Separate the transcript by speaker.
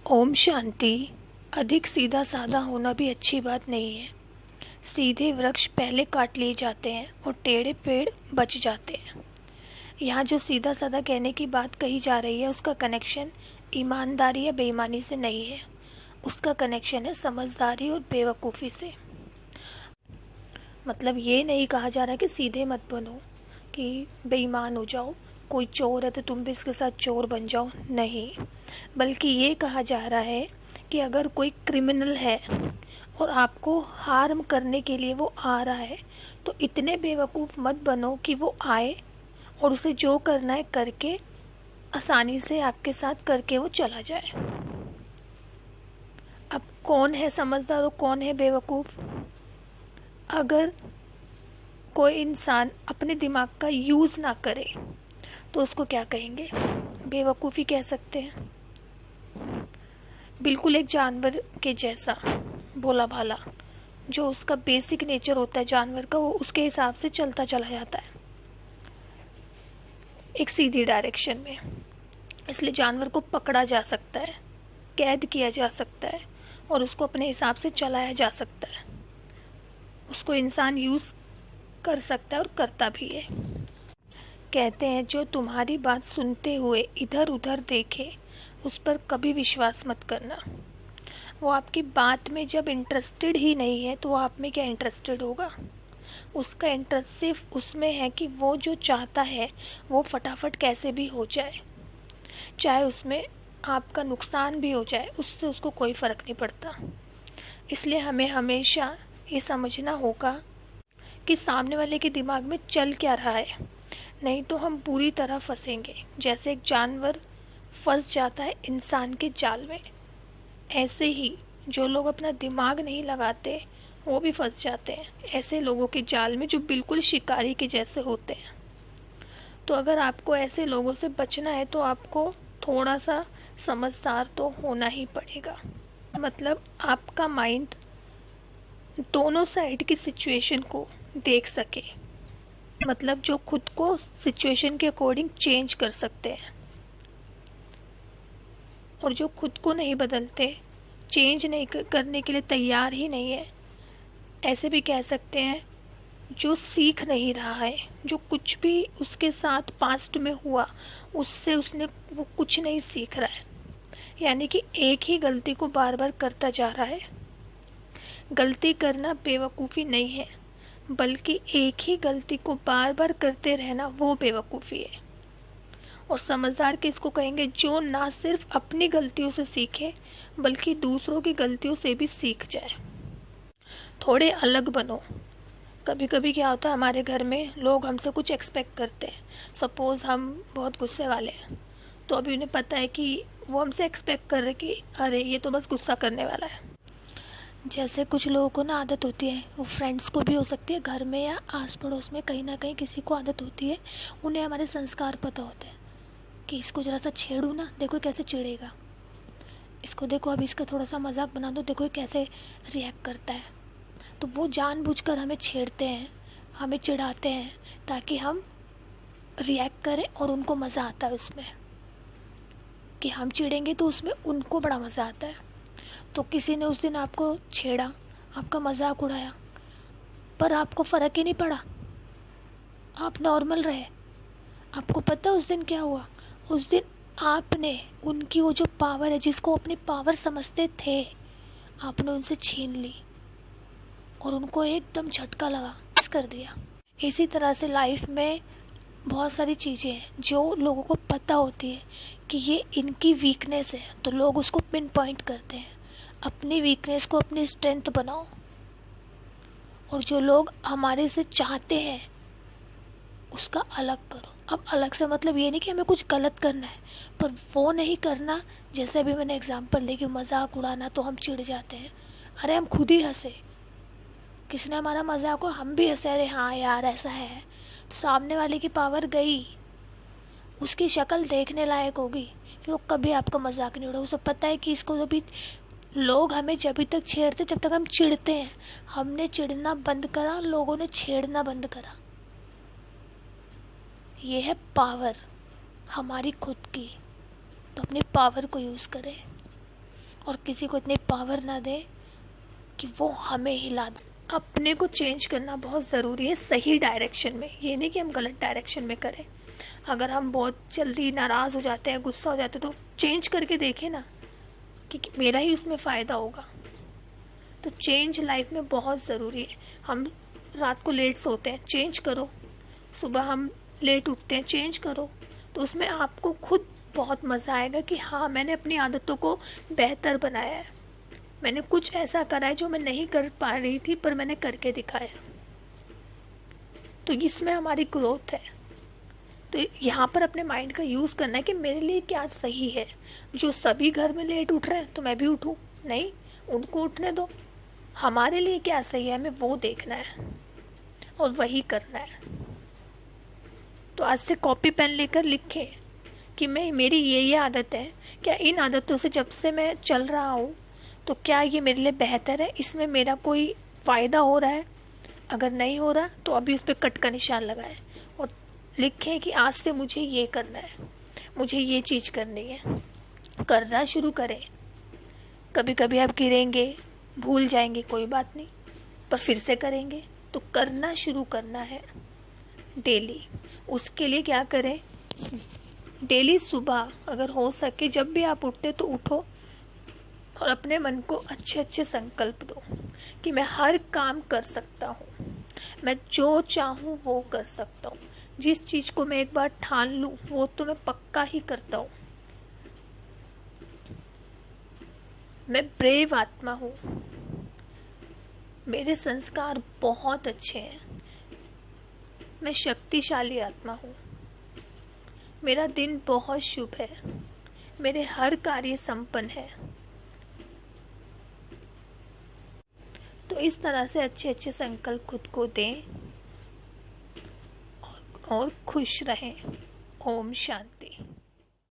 Speaker 1: ओम शांति। अधिक सीधा साधा होना भी अच्छी बात नहीं है। सीधे वृक्ष पहले काट लिए जाते हैं और टेढ़े पेड़ बच जाते हैं। यहाँ जो सीधा साधा कहने की बात कही जा रही है उसका कनेक्शन ईमानदारी या बेईमानी से नहीं है, उसका कनेक्शन है समझदारी और बेवकूफ़ी से। मतलब ये नहीं कहा जा रहा कि सीधे मत बनो, कि बेईमान हो जाओ, कोई चोर है तो तुम भी इसके साथ चोर बन जाओ, नहीं। बल्कि ये कहा जा रहा है कि अगर कोई क्रिमिनल है और आपको हार्म करने के लिए वो आ रहा है तो इतने बेवकूफ़ मत बनो कि वो आए और उसे जो करना है करके आसानी से आपके साथ करके वो चला जाए। अब कौन है समझदार और कौन है बेवकूफ़? अगर कोई इंसान अपने दिमाग का यूज़ ना करे तो उसको क्या कहेंगे? बेवकूफ़ी कह सकते हैं। बिल्कुल एक जानवर के जैसा भोला भाला, जो उसका बेसिक नेचर होता है जानवर का, वो उसके हिसाब से चलता चला जाता है एक सीधी डायरेक्शन में। इसलिए जानवर को पकड़ा जा सकता है, कैद किया जा सकता है और उसको अपने हिसाब से चलाया जा सकता है। उसको इंसान यूज़ कर सकता है और करता भी है। कहते हैं जो तुम्हारी बात सुनते हुए इधर उधर देखे उस पर कभी विश्वास मत करना। वो आपकी बात में जब इंटरेस्टेड ही नहीं है तो वो आप में क्या इंटरेस्टेड होगा? उसका इंटरेस्ट सिर्फ उसमें है कि वो जो चाहता है वो फटाफट कैसे भी हो जाए, चाहे उसमें आपका नुकसान भी हो जाए, उससे उसको कोई फ़र्क नहीं पड़ता। इसलिए हमें हमेशा ये समझना होगा कि सामने वाले के दिमाग में चल क्या रहा है, नहीं तो हम पूरी तरह फंसेंगे। जैसे एक जानवर फंस जाता है इंसान के जाल में, ऐसे ही जो लोग अपना दिमाग नहीं लगाते वो भी फंस जाते हैं ऐसे लोगों के जाल में जो बिल्कुल शिकारी के जैसे होते हैं। तो अगर आपको ऐसे लोगों से बचना है तो आपको थोड़ा सा समझदार तो होना ही पड़ेगा। मतलब आपका माइंड दोनों साइड की सिचुएशन को देख सके, मतलब जो खुद को सिचुएशन के अकॉर्डिंग चेंज कर सकते हैं। और जो खुद को नहीं बदलते, चेंज नहीं करने के लिए तैयार ही नहीं है, ऐसे भी कह सकते हैं जो सीख नहीं रहा है, जो कुछ भी उसके साथ पास्ट में हुआ उससे उसने वो कुछ नहीं सीख रहा है, यानी कि एक ही गलती को बार बार करता जा रहा है। गलती करना बेवकूफ़ी नहीं है, बल्कि एक ही गलती को बार बार करते रहना वो बेवकूफ़ी है। और समझदार किसको कहेंगे? जो ना सिर्फ अपनी गलतियों से सीखे बल्कि दूसरों की गलतियों से भी सीख जाए। थोड़े अलग बनो। कभी कभी क्या होता है, हमारे घर में लोग हमसे कुछ एक्सपेक्ट करते हैं। सपोज़ हम बहुत गुस्से वाले हैं तो अभी उन्हें पता है कि वो हमसे एक्सपेक्ट कर रहे कि अरे ये तो बस गुस्सा करने वाला है। जैसे कुछ लोगों को ना आदत होती है, वो फ्रेंड्स को भी हो सकती है, घर में या आस पड़ोस में कहीं ना कहीं किसी को आदत होती है, उन्हें हमारे संस्कार पता होते हैं कि इसको ज़रा सा छेड़ूँ ना, देखो कैसे चिढ़ेगा, इसको देखो अभी इसका थोड़ा सा मजाक बना दो, देखो कैसे रिएक्ट करता है। तो वो जानबूझकर हमें छेड़ते हैं, हमें चिढ़ाते हैं ताकि हम रिएक्ट करें और उनको मज़ा आता है उसमें, कि हम चिढ़ेंगे तो उसमें उनको बड़ा मज़ा आता है। तो किसी ने उस दिन आपको छेड़ा, आपका मजाक उड़ाया, पर आपको फ़र्क ही नहीं पड़ा, आप नॉर्मल रहे। आपको पता उस दिन क्या हुआ? उस दिन आपने उनकी वो जो पावर है, जिसको अपनी पावर समझते थे, आपने उनसे छीन ली और उनको एकदम झटका लगा, मिस कर दिया। इसी तरह से लाइफ में बहुत सारी चीज़ें हैं जो लोगों को पता होती है कि ये इनकी वीकनेस है, तो लोग उसको पिन पॉइंट करते हैं। अपनी वीकनेस को अपनी स्ट्रेंथ बनाओ। और जो लोग हमारे से चाहते हैं उसका अलग करो। अब अलग से मतलब ये नहीं कि हमें कुछ गलत करना है, पर वो नहीं करना। जैसे अभी मैंने एग्जांपल दी कि मजाक उड़ाना, तो हम चिढ़ जाते हैं, अरे हम खुद ही हंसे, किसने हमारा मजाक को, हम भी हंसे, अरे हाँ यार ऐसा है। तो सामने वाले की पावर गई, उसकी शक्ल देखने लायक होगी, फिर वो कभी आपका मजाक नहीं उड़ा। उसे पता है कि इसको जब भी लोग हमें जब तक छेड़ते जब तक हम चिढ़ते हैं, हमने चिढ़ना बंद करा, लोगों ने छेड़ना बंद करा। ये है पावर हमारी खुद की, तो अपनी पावर को यूज़ करें। और किसी को इतनी पावर ना दे कि वो हमें हिला दे। अपने को चेंज करना बहुत ज़रूरी है, सही डायरेक्शन में, ये नहीं कि हम गलत डायरेक्शन में करें। अगर हम बहुत जल्दी नाराज़ हो जाते हैं, गुस्सा हो जाते हैं, तो चेंज करके देखें ना कि मेरा ही उसमें फ़ायदा होगा। तो चेंज लाइफ में बहुत ज़रूरी है। हम रात को लेट सोते हैं, चेंज करो। सुबह हम लेट उठते हैं, चेंज करो। तो उसमें आपको खुद बहुत मज़ा आएगा कि हाँ, मैंने अपनी आदतों को बेहतर बनाया है, मैंने कुछ ऐसा करा है जो मैं नहीं कर पा रही थी पर मैंने करके दिखाया। तो इसमें हमारी ग्रोथ है। तो यहाँ पर अपने माइंड का यूज़ करना है कि मेरे लिए क्या सही है। जो सभी घर में लेट उठ रहे हैं तो मैं भी उठूँ? नहीं, उनको उठने दो। हमारे लिए क्या सही है, हमें वो देखना है और वही करना है। तो आज से कॉपी पेन लेकर लिखें कि मेरी ये आदत है, क्या इन आदतों से जब से मैं चल रहा हूँ तो क्या ये मेरे लिए बेहतर है, इसमें मेरा कोई फ़ायदा हो रहा है? अगर नहीं हो रहा तो अभी उस पर कट का निशान लगाएं और लिखें कि आज से मुझे ये करना है, मुझे ये चीज़ करनी है। करना शुरू करें। कभी कभी आप गिरेंगे, भूल जाएंगे, कोई बात नहीं, पर फिर से करेंगे। तो करना शुरू करना है डेली। उसके लिए क्या करें, डेली सुबह अगर हो सके जब भी आप उठते तो उठो और अपने मन को अच्छे अच्छे संकल्प दो कि मैं हर काम कर सकता हूँ, मैं जो चाहूँ वो कर सकता हूँ। जिस चीज़ को मैं एक बार ठान लूँ वो तो मैं पक्का ही करता हूँ। मैं ब्रेव आत्मा हूँ, मेरे संस्कार बहुत अच्छे हैं, मैं शक्तिशाली आत्मा हूँ, मेरा दिन बहुत शुभ है, मेरे हर कार्य संपन्न है। तो इस तरह से अच्छे अच्छे संकल्प खुद को दें और खुश रहें। ओम शांति।